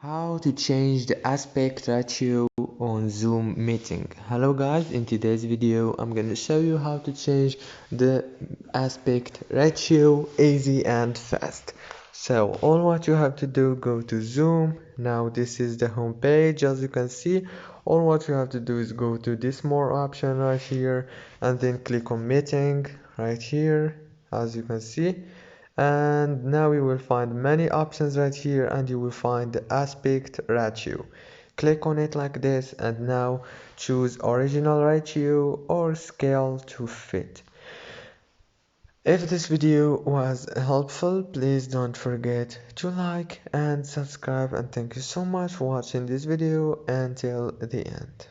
How to change the aspect ratio on Zoom meeting. Hello guys, in today's video I'm going to show you how to change the aspect ratio easy and fast. So all what you have to do, go to Zoom. Now this is the home page. As you can see, all what you have to do is go to this more option right here and then click on meeting right here, as you can see. And now you will find many options right here, and you will find the aspect ratio. Click on it like this, and now choose original ratio or scale to fit. If this video was helpful, please don't forget to like and subscribe, and thank you so much for watching this video until the end.